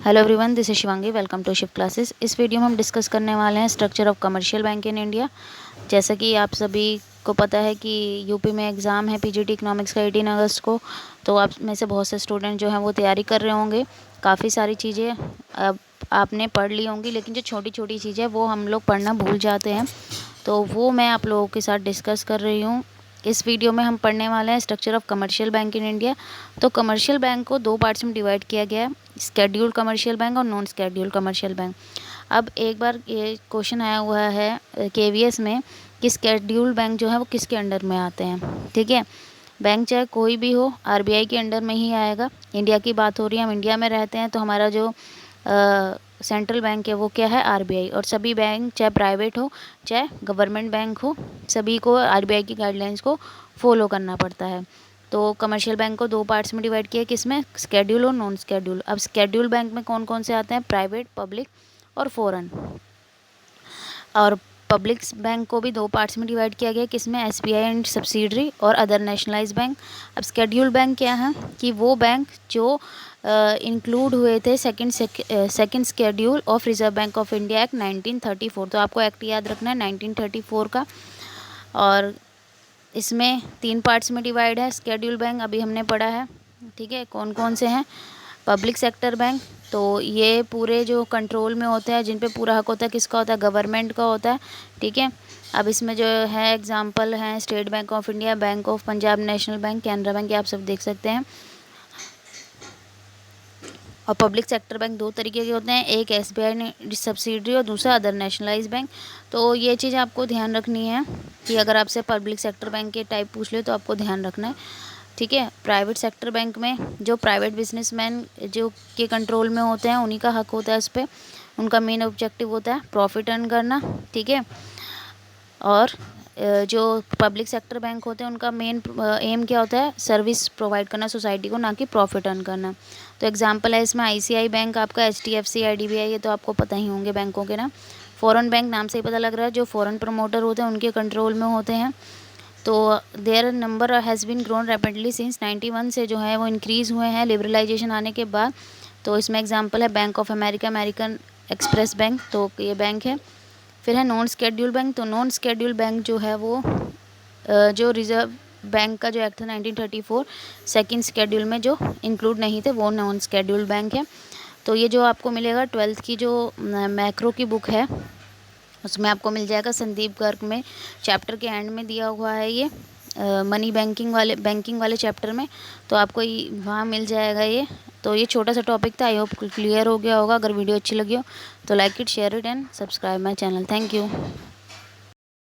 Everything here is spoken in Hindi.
Hello everyone, this is Shivangi. Welcome to shift classes. इस वीडियो में हम डिस्कस करने वाले हैं structure of commercial bank in India. जैसा कि आप सभी को पता है कि यूपी में एग्ज़ाम है पीजीटी इकोनॉमिक्स का 18 अगस्त को। तो आप में से बहुत से स्टूडेंट जो हैं वो तैयारी कर रहे होंगे। काफ़ी सारी चीज़ें अब आपने पढ़ ली होंगी, लेकिन जो छोटी छोटी चीज़ें वो हम लोग पढ़ना भूल जाते हैं, तो वो मैं आप लोगों के साथ डिस्कस कर रही हूँ। इस वीडियो में हम पढ़ने वाले हैं structure of commercial bank in India. तो कमर्शियल बैंक को दो पार्ट्स में डिवाइड किया गया है, स्केड्यूल्ड कमर्शियल बैंक और नॉन स्केड्यूल्ड कमर्शियल बैंक। अब एक बार ये क्वेश्चन आया हुआ है केवीएस में कि स्केड्यूल्ड बैंक जो है वो किसके अंडर में आते हैं। ठीक है, बैंक चाहे कोई भी हो, आरबीआई के अंडर में ही आएगा। इंडिया की बात हो रही है, हम इंडिया में रहते हैं, तो हमारा जो सेंट्रल बैंक है वो क्या है, आरबीआई। और सभी बैंक चाहे प्राइवेट हो चाहे गवर्नमेंट बैंक हो, सभी को आरबीआई की गाइडलाइंस को फॉलो करना पड़ता है। तो कमर्शियल बैंक को दो पार्ट्स में डिवाइड किया, किसमें, स्केड्यूल और नॉन स्केड्यूल। अब स्केड्यूल बैंक में कौन कौन से आते हैं, प्राइवेट, पब्लिक और फॉरेन। और पब्लिक बैंक को भी दो पार्ट्स में डिवाइड किया गया, किसमें, एसबीआई एंड सब्सिडरी और अदर नेशनलाइज बैंक। अब स्केड्यूल बैंक क्या है कि वो बैंक जो इंक्लूड हुए थे second schedule of reserve bank of India act 1934। तो आपको एक्ट याद रखना है 1934 का। और इसमें तीन पार्ट्स में डिवाइड है स्केड्यूल बैंक, अभी हमने पढ़ा है। ठीक है, कौन कौन से हैं, पब्लिक सेक्टर बैंक, तो ये पूरे जो कंट्रोल में होते हैं, जिन पे पूरा हक होता है, किसका होता है, गवर्नमेंट का होता है। ठीक है, अब इसमें जो है एग्जांपल हैं state bank of India, bank of Punjab national bank, Canara bank, ये आप सब देख सकते हैं। और पब्लिक सेक्टर बैंक दो तरीके के होते हैं, एक एसबीआई सब्सिडरी और दूसरा अदर नेशनलाइज बैंक। तो ये चीज़ आपको ध्यान रखनी है कि अगर आपसे पब्लिक सेक्टर बैंक के टाइप पूछ ले तो आपको ध्यान रखना है। ठीक है, प्राइवेट सेक्टर बैंक में जो प्राइवेट बिजनेसमैन जो के कंट्रोल में होते हैं उन्हीं का हक होता है इस पर। उनका मेन ऑब्जेक्टिव होता है प्रॉफिट अर्न करना। ठीक है, और जो पब्लिक सेक्टर बैंक होते हैं उनका मेन एम क्या होता है, सर्विस प्रोवाइड करना सोसाइटी को, ना कि प्रॉफिट अर्न करना। तो एग्जांपल है इसमें आईसीआई बैंक, आपका एचडीएफसी, आईडीबीआई, ये तो आपको पता ही होंगे बैंकों के नाम। फॉरेन बैंक नाम से ही पता लग रहा है, जो फॉरेन प्रमोटर होते हैं उनके कंट्रोल में होते हैं। तो their number has been grown rapidly since 91 से जो है वो इंक्रीज़ हुए हैं लिबरलाइजेशन आने के बाद। तो इसमें एग्जांपल है bank of America, American express bank, तो ये बैंक है। फिर है नॉन स्केड्यूल बैंक। तो नॉन स्केड्यूल बैंक जो है वो जो रिजर्व बैंक का जो एक्ट था 1934 सेकंड स्केड्यूल में जो इंक्लूड नहीं थे वो नॉन स्केड्यूल बैंक है। तो ये जो आपको मिलेगा 12th की जो मैक्रो की बुक है उसमें आपको मिल जाएगा, संदीप गर्ग में चैप्टर के एंड में दिया हुआ है ये मनी बैंकिंग वाले चैप्टर में। तो आपको वहाँ मिल जाएगा ये। तो ये छोटा सा टॉपिक था, आई होप क्लियर हो गया होगा। अगर वीडियो अच्छी लगी हो तो like it, share it and subscribe my channel. Thank you.